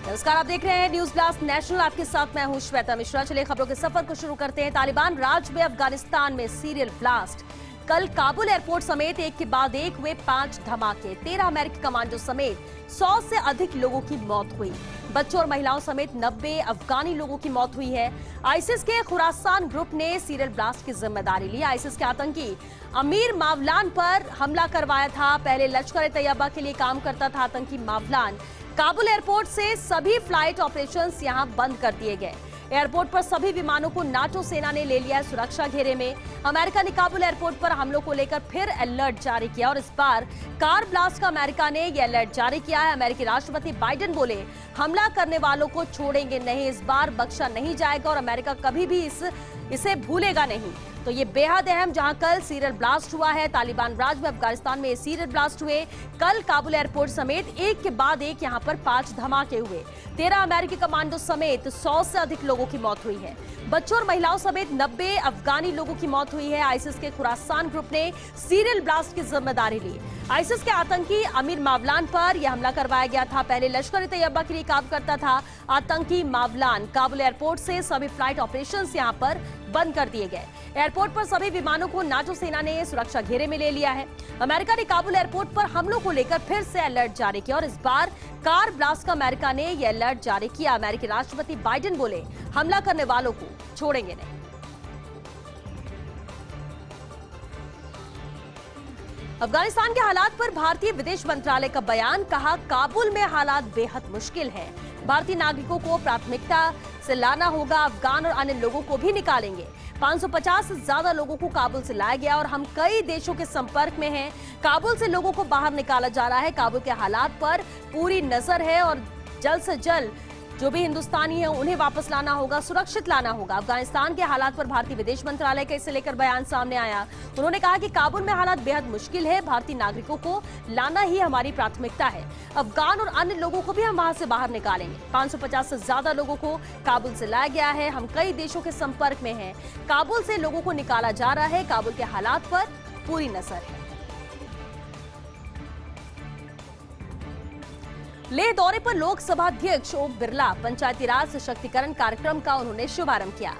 नमस्कार, आप देख रहे हैं न्यूज ब्लास्ट नेशनल। आपके साथ मैं हूं श्वेता मिश्रा। चलिए खबरों के सफर को शुरू करते हैं। तालिबान राज में अफगानिस्तान में सीरियल ब्लास्ट। कल काबुल एयरपोर्ट समेत एक के बाद एक हुए 5 धमाके। 13 अमेरिकी कमांडो समेत 100 से अधिक लोगों की मौत हुई। बच्चों और महिलाओं समेत 90 अफगानी लोगों की मौत हुई है। आईसिस के खुरासान ग्रुप ने सीरियल ब्लास्ट की जिम्मेदारी ली। आईसिस के आतंकी अमीर मावलान पर हमला करवाया था। पहले लश्कर ए तैयबा के लिए काम करता था आतंकी मावलान। काबुल एयरपोर्ट से सभी फ्लाइट ऑपरेशंस यहां बंद कर दिए गए। एयरपोर्ट पर सभी विमानों को नाटो सेना ने ले लिया है सुरक्षा घेरे में। अमेरिका ने काबुल एयरपोर्ट पर हमलों को लेकर फिर अलर्ट जारी किया और इस बार कार ब्लास्ट का अमेरिका ने यह अलर्ट जारी किया है। अमेरिकी राष्ट्रपति बाइडेन बोले, हमला करने वालों को छोड़ेंगे नहीं, इस बार बख्शा नहीं जाएगा और अमेरिका कभी भी इसे भूलेगा नहीं। तो ये बेहद अहम, जहां कल सीरियल ब्लास्ट हुआ है। तालिबान राज में अफगानिस्तान में सीरियल ब्लास्ट हुए। कल काबुल एयरपोर्ट समेत एक के बाद एक यहां पर 5 धमाके हुए। 13 अमेरिकी कमांडो समेत 100 से अधिक लोगों की मौत हुई है। बच्चों और महिलाओं समेत 90 अफगानी लोगों की मौत हुई है। आईसिस के खुरासान ग्रुप ने सीरियल ब्लास्ट की जिम्मेदारी ली। आईसिस के आतंकी अमीर मावलान पर यह हमला करवाया गया था। पहले लश्कर ए तैयबा के लिए काम करता था आतंकी मावलान। काबुल एयरपोर्ट से सभी फ्लाइट ऑपरेशंस यहां पर बंद कर दिए गए। एयरपोर्ट पर सभी विमानों को नाटो सेना ने सुरक्षा घेरे में ले लिया है। अमेरिका ने काबुल एयरपोर्ट पर हमलों को लेकर फिर से अलर्ट जारी किया और इस बार कार ब्लास्ट का अमेरिका ने यह अलर्ट जारी किया। अमेरिकी राष्ट्रपति बाइडेन बोले, हमला करने वालों को छोड़ेंगे नहीं। अफगानिस्तान के हालात पर भारतीय विदेश मंत्रालय का बयान। कहा, काबुल में हालात बेहद मुश्किल हैं। भारतीय नागरिकों को प्राथमिकता से लाना होगा। अफगान और अन्य लोगों को भी निकालेंगे। 550 से ज्यादा लोगों को काबुल से लाया गया और हम कई देशों के संपर्क में हैं। काबुल से लोगों को बाहर निकाला जा रहा है। काबुल के हालात पर पूरी नजर है और जल्द से जल्द जो भी हिंदुस्तानी है उन्हें वापस लाना होगा, सुरक्षित लाना होगा। अफगानिस्तान के हालात पर भारतीय विदेश मंत्रालय का इसे लेकर बयान सामने आया। उन्होंने कहा कि काबुल में हालात बेहद मुश्किल है। भारतीय नागरिकों को लाना ही हमारी प्राथमिकता है। अफगान और अन्य लोगों को भी हम वहां से बाहर निकालेंगे। 550 से ज्यादा लोगों को काबुल से लाया गया है। हम कई देशों के संपर्क में हैं। काबुल से लोगों को निकाला जा रहा है। काबुल के हालात पर पूरी नजर है। लेह दौरे पर लोकसभा अध्यक्ष ओम बिरला। पंचायती राज सशक्तिकरण कार्यक्रम का उन्होंने शुभारंभ किया।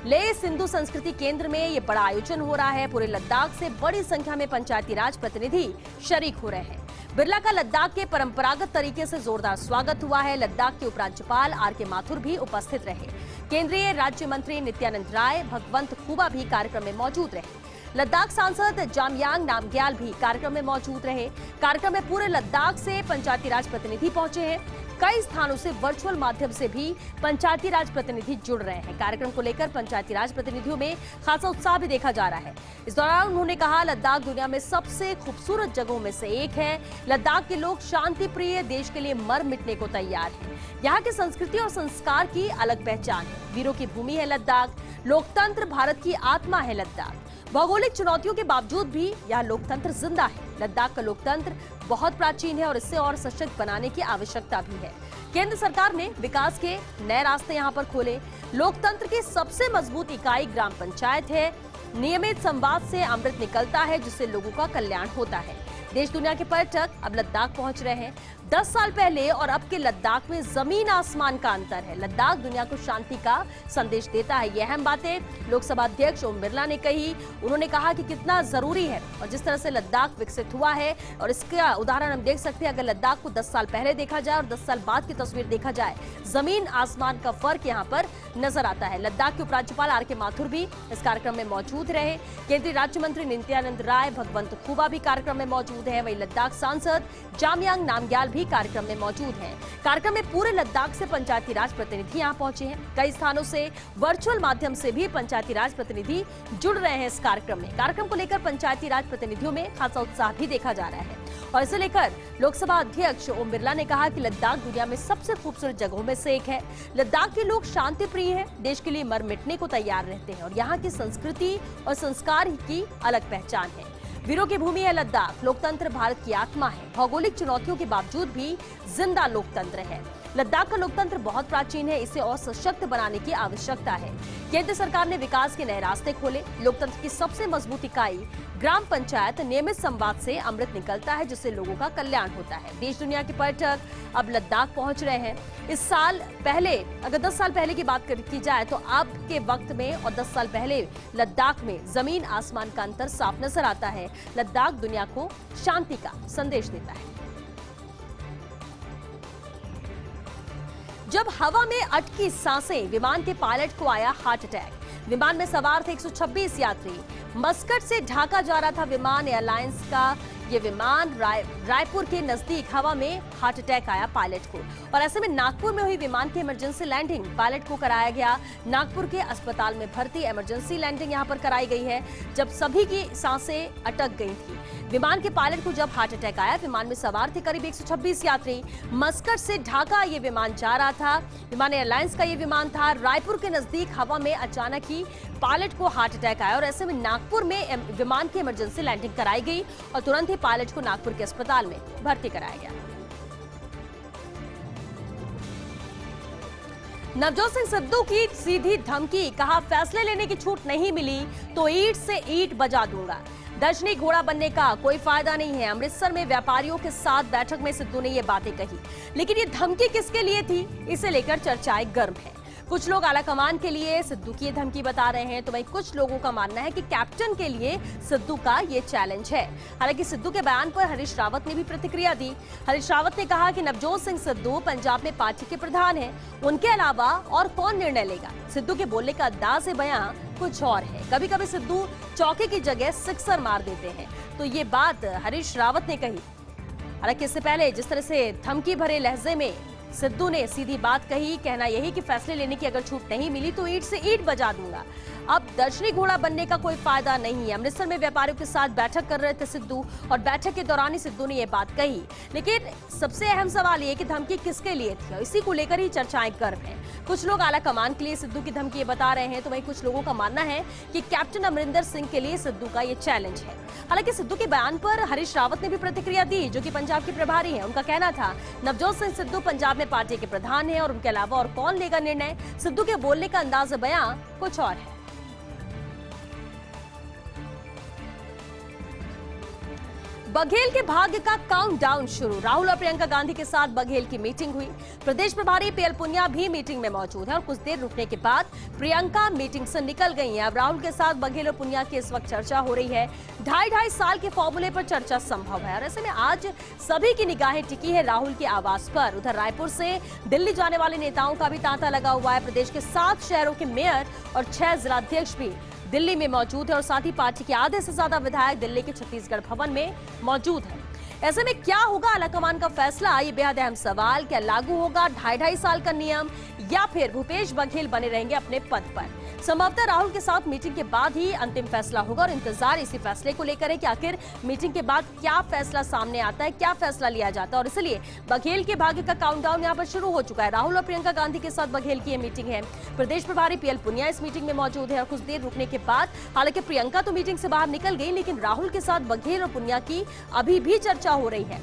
लेह सिंधु संस्कृति केंद्र में ये बड़ा आयोजन हो रहा है। पूरे लद्दाख से बड़ी संख्या में पंचायती राज प्रतिनिधि शरीक हो रहे हैं। बिरला का लद्दाख के परंपरागत तरीके से जोरदार स्वागत हुआ है। लद्दाख के उपराज्यपाल आर.के. माथुर भी उपस्थित रहे। केंद्रीय राज्य मंत्री नित्यानंद राय, भगवंत खुबा भी कार्यक्रम में मौजूद रहे। लद्दाख सांसद जामयांग नामग्याल भी कार्यक्रम में मौजूद रहे। कार्यक्रम में पूरे लद्दाख से पंचायती राज प्रतिनिधि पहुंचे हैं। कई स्थानों से वर्चुअल माध्यम से भी पंचायती राज प्रतिनिधि जुड़ रहे हैं। कार्यक्रम को लेकर पंचायती राज प्रतिनिधियों में खासा उत्साह भी देखा जा रहा है। इस दौरान उन्होंने कहा, लद्दाख दुनिया में सबसे खूबसूरत जगहों में से एक है। लद्दाख के लोग शांति प्रिय, देश के लिए मर मिटने को तैयार हैं। यहाँ की संस्कृति और संस्कार की अलग पहचान है। वीरों की भूमि है लद्दाख। लोकतंत्र भारत की आत्मा है लद्दाख। भौगोलिक चुनौतियों के बावजूद भी यह लोकतंत्र जिंदा है। लद्दाख का लोकतंत्र बहुत प्राचीन है और इसे और सशक्त बनाने की आवश्यकता भी है। केंद्र सरकार ने विकास के नए रास्ते यहां पर खोले। लोकतंत्र की सबसे मजबूत इकाई ग्राम पंचायत है। नियमित संवाद से अमृत निकलता है, जिससे लोगों का कल्याण होता है। देश दुनिया के पर्यटक अब लद्दाख पहुंच रहे हैं। 10 साल पहले और अब के लद्दाख में जमीन आसमान का अंतर है। लद्दाख दुनिया को शांति का संदेश देता है। ये अहम बातें लोकसभा अध्यक्ष ओम बिरला ने कही। उन्होंने कहा कि कितना जरूरी है और जिस तरह से लद्दाख विकसित हुआ है, और इसका उदाहरण हम देख सकते हैं। अगर लद्दाख को 10 साल पहले देखा जाए और 10 साल बाद की तस्वीर देखा जाए, जमीन आसमान का फर्क यहाँ पर नजर आता है। लद्दाख के उपराज्यपाल आर.के. माथुर भी इस कार्यक्रम में मौजूद रहे। केंद्रीय राज्य मंत्री नित्यानंद राय, भगवंत खुबा भी कार्यक्रम में मौजूद है। वही लद्दाख सांसद जामयांग नामग्याल भी कार्यक्रम में मौजूद हैं। कार्यक्रम में पूरे लद्दाख से पंचायती राज प्रतिनिधि यहां पहुंचे हैं। कई स्थानों से वर्चुअल माध्यम से भी पंचायती राज प्रतिनिधि जुड़ रहे हैं इस कार्यक्रम में। कार्यक्रम को लेकर पंचायती राज प्रतिनिधियों में खासा उत्साह भी देखा जा रहा है और इसे लेकर लोकसभा अध्यक्ष ओम बिरला ने कहा कि लद्दाख दुनिया में सबसे खूबसूरत जगहों में से एक है। लद्दाख के लोग शांति प्रिय हैं, देश के लिए मर मिटने को तैयार रहते हैं और यहाँ की संस्कृति और संस्कार की अलग पहचान है। वीरों की भूमि है लद्दाख। लोकतंत्र भारत की आत्मा है। भौगोलिक चुनौतियों के बावजूद भी जिंदा लोकतंत्र है। लद्दाख का लोकतंत्र बहुत प्राचीन है, इसे और सशक्त बनाने की आवश्यकता है। केंद्र सरकार ने विकास के नए रास्ते खोले। लोकतंत्र की सबसे मजबूत इकाई ग्राम पंचायत नियमित संवाद से अमृत निकलता है, जिससे लोगों का कल्याण होता है। देश दुनिया के पर्यटक अब लद्दाख पहुंच रहे हैं। इस साल पहले, अगर 10 साल पहले की बात की जाए तो अब के वक्त में और 10 साल पहले लद्दाख में जमीन आसमान का अंतर साफ नजर आता है। लद्दाख दुनिया को शांति का संदेश देता है। जब हवा में अटकी सांसें, विमान के पायलट को आया हार्ट अटैक। विमान में सवार थे 126 यात्री। मस्कट से ढाका जा रहा था विमान एयरलाइंस का ये विमान। रायपुर के नजदीक हवा में हार्ट अटैक आया पायलट को, और ऐसे में नागपुर में हुई विमान की इमरजेंसी लैंडिंग। पायलट को कराया गया नागपुर के अस्पताल में भर्ती। इमरजेंसी लैंडिंग यहां पर कराई गई है जब सभी की सांसें अटक गई थी। विमान के पायलट को जब हार्ट अटैक आया, विमान में सवार थे करीब 126 यात्री। मस्कट से ढाका ये विमान जा रहा था। विमान एयरलाइंस का ये विमान था। रायपुर के नजदीक हवा में अचानक ही पायलट को हार्ट अटैक आया, और ऐसे में नागपुर में विमान की इमरजेंसी लैंडिंग कराई गई और तुरंत ही पायलट को नागपुर के अस्पताल में भर्ती कराया गया। नवजोत सिंह सिद्धू की सीधी धमकी, कहा फैसले लेने की छूट नहीं मिली तो ईंट से ईंट बजा दूंगा। दर्शनी घोड़ा बनने का कोई फायदा नहीं है। अमृतसर में व्यापारियों के साथ बैठक में सिद्धू ने ये बातें कही, लेकिन ये धमकी किसके लिए थी, इसे लेकर चर्चाएं गर्म है। कुछ लोग आलाकमान के लिए सिद्धू की धमकी बता रहे हैं, तो वहीं कुछ लोगों का मानना है कि कैप्टन के लिए सिद्धू का ये चैलेंज है। हालांकि सिद्धू के बयान पर हरीश रावत ने भी प्रतिक्रिया दी। हरीश रावत ने कहा कि नवजोत सिंह सिद्धू पंजाब में पार्टी के प्रधान हैं, उनके अलावा और कौन निर्णय लेगा। सिद्धू के बोलने का अंदाज बयां कुछ और है। कभी कभी सिद्धू चौके की जगह सिक्सर मार देते हैं, तो ये बात हरीश रावत ने कही। हालांकि इससे पहले जिस तरह से धमकी भरे लहजे में सिद्धू ने सीधी बात कही, कहना यही कि फैसले लेने की अगर छूट नहीं मिली तो ईंट से ईंट बजा दूंगा। अब दर्शनी घोड़ा बनने का कोई फायदा नहीं है। अमृतसर में व्यापारियों के साथ बैठक कर रहे थे सिद्धू, और बैठक के दौरान ही सिद्धू ने यह बात कही। लेकिन सबसे अहम सवाल ये कि धमकी किसके लिए थी, और इसी को लेकर ही चर्चाएं गर्म हैं। कुछ लोग आला कमान के लिए सिद्धू की धमकी बता रहे हैं, तो वहीं कुछ लोगों का मानना है कि कैप्टन अमरिंदर सिंह के लिए सिद्धू का ये चैलेंज है। हालांकि सिद्धू के बयान पर हरीश रावत ने भी प्रतिक्रिया दी, जो कि पंजाब के प्रभारी हैं। उनका कहना था नवजोत सिंह सिद्धू पंजाब में पार्टी के प्रधान हैं, और उनके अलावा और कौन लेगा निर्णय। सिद्धू के बोलने का अंदाज बयां कुछ और है। बघेल के भाग्य का काउंटडाउन शुरू। राहुल और प्रियंका गांधी के साथ बघेल की मीटिंग हुई। प्रदेश प्रभारी पीएल पुनिया भी मीटिंग में मौजूद है, और कुछ देर रुकने के बाद प्रियंका मीटिंग से निकल गई हैं। अब राहुल के साथ बघेल और पुनिया की इस वक्त चर्चा हो रही है। 2.5 साल के फॉर्मूले पर चर्चा संभव है, और ऐसे में आज सभी की निगाहें टिकी है राहुल के आवास पर। उधर रायपुर से दिल्ली जाने वाले नेताओं का भी तांता लगा हुआ है। प्रदेश के 7 शहरों के मेयर और 6 जिलाध्यक्ष भी दिल्ली में मौजूद है, और साथ ही पार्टी के आधे से ज्यादा विधायक दिल्ली के छत्तीसगढ़ भवन में मौजूद है। ऐसे में क्या होगा आलाकमान का फैसला, ये बेहद अहम सवाल। क्या लागू होगा 2.5 साल का नियम, या फिर भूपेश बघेल बने रहेंगे अपने पद पर। संभवतः राहुल के साथ मीटिंग के बाद ही अंतिम फैसला होगा, और इंतजार इसी फैसले को लेकर है कि आखिर मीटिंग के बाद क्या फैसला सामने आता है, क्या फैसला लिया जाता है। और इसलिए बघेल के भाग्य का काउंटडाउन यहां पर शुरू हो चुका है। राहुल और प्रियंका गांधी के साथ बघेल की यह मीटिंग है। प्रदेश प्रभारी पीएल पुनिया इस मीटिंग में मौजूद है, और कुछ देर रुकने के बाद, हालांकि प्रियंका तो मीटिंग से बाहर निकल गई, लेकिन राहुल के साथ बघेल और पुनिया की अभी भी चर्चा हो रही है।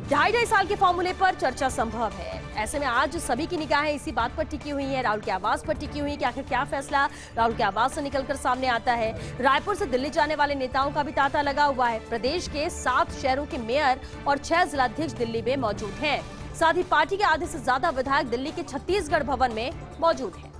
2.5 साल के फॉर्मूले पर चर्चा संभव है। ऐसे में आज सभी की निगाहें इसी बात पर टिकी हुई है, राहुल के आवास पर टिकी हुई है कि आखिर क्या फैसला राहुल के आवास से निकलकर सामने आता है। रायपुर से दिल्ली जाने वाले नेताओं का भी तांता लगा हुआ है। प्रदेश के 7 शहरों के मेयर और 6 जिलाध्यक्ष दिल्ली में मौजूद हैं। साथ ही पार्टी के आधे से ज्यादा विधायक दिल्ली के छत्तीसगढ़ भवन में मौजूद हैं।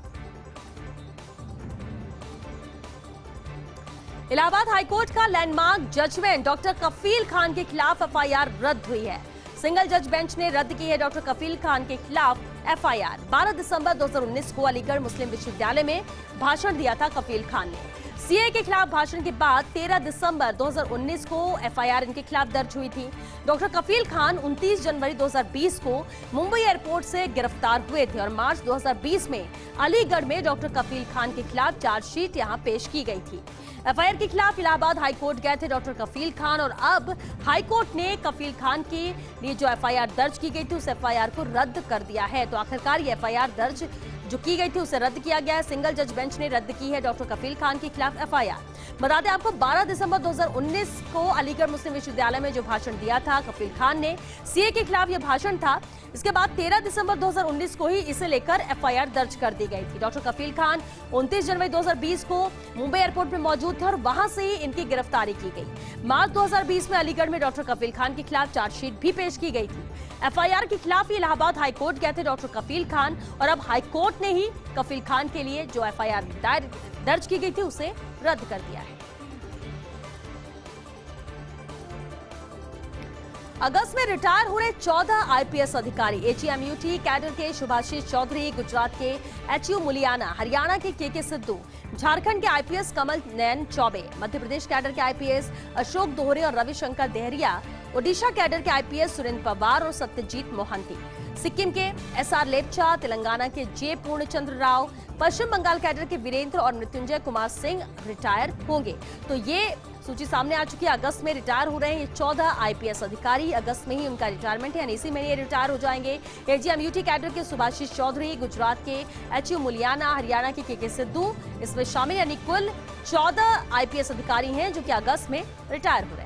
इलाहाबाद हाईकोर्ट का लैंडमार्क जजमेंट, डॉक्टर कफील खान के खिलाफ एफआईआर रद्द हुई है। सिंगल जज बेंच ने रद्द की है डॉक्टर कफील खान के खिलाफ एफआईआर। 12 दिसंबर 2019 को अलीगढ़ मुस्लिम विश्वविद्यालय में भाषण दिया था कफील खान ने। सीए के खिलाफ भाषण के बाद 13 दिसंबर 2019 को एफआईआर इनके खिलाफ दर्ज हुई थी। डॉक्टर कफील खान 29 जनवरी 2020 को मुंबई एयरपोर्ट से गिरफ्तार हुए थे, और मार्च 2020 में अलीगढ़ में डॉक्टर कफील खान के खिलाफ चार्जशीट यहां पेश की गई थी। एफआईआर के खिलाफ इलाहाबाद हाईकोर्ट गए थे डॉक्टर कफील खान, और अब हाईकोर्ट ने कफील खान के लिए जो एफआईआर दर्ज की गई थी उस एफआईआर को रद्द कर दिया है। तो आखिरकार ये एफआईआर दर्ज जो की गई थी उसे रद्द किया गया है। सिंगल जज बेंच ने रद्द की है डॉक्टर कफील खान के खिलाफ एफआईआर। बता दें आपको 12 दिसंबर 2019 को अलीगढ़ मुस्लिम विश्वविद्यालय में जो भाषण दिया था कफील खान ने, सीए के खिलाफ यह भाषण था। इसके बाद 13 दिसंबर 2019 को ही इसे लेकर एफआईआर दर्ज कर दी गई थी। डॉक्टर कफील खान 29 जनवरी 2020 को मुंबई एयरपोर्ट में मौजूद थे और वहां से ही इनकी गिरफ्तारी की गई। मार्च 2020 में अलीगढ़ में डॉक्टर कफील खान के खिलाफ चार्जशीट भी पेश की गई थी। एफआईआर के खिलाफ इलाहाबाद हाईकोर्ट गए थे डॉक्टर कफील खान और अब हाईकोर्ट ने ही कफील खान के लिए जो एफआईआर दर्ज की गई थी उसे रद्द कर दिया है। अगस्त में रिटायर हो रहे 14 आईपीएस अधिकारी, एचईएमयूटी कैडर के सुभाषिष चौधरी, गुजरात के एचयू मुलियाना, हरियाणा के के सिद्धू, झारखंड के आईपीएस कमल नयन चौबे, मध्य प्रदेश कैडर के आईपीएस अशोक दोहरे और रविशंकर देहरिया, ओडिशा कैडर के आईपीएस सुरेंद्र पवार और सत्यजीत मोहंती, सिक्किम के एसआर लेप्चा, तेलंगाना के जे पूर्णचंद्र राव, पश्चिम बंगाल कैडर के वीरेंद्र और मृत्युंजय कुमार सिंह रिटायर होंगे। तो ये सूची सामने आ चुकी है। अगस्त में रिटायर हो रहे हैं ये 14 आईपीएस अधिकारी। अगस्त में ही उनका रिटायरमेंट है, यानी इसी महीने रिटायर हो जाएंगे। एचईएमयूटी कैडर के सुभाषिष चौधरी, गुजरात के एचयू मुलियाना, हरियाणा के के सिद्धू इसमें शामिल, यानी कुल 14 आईपीएस अधिकारी हैं जो कि अगस्त में रिटायर हो रहे हैं।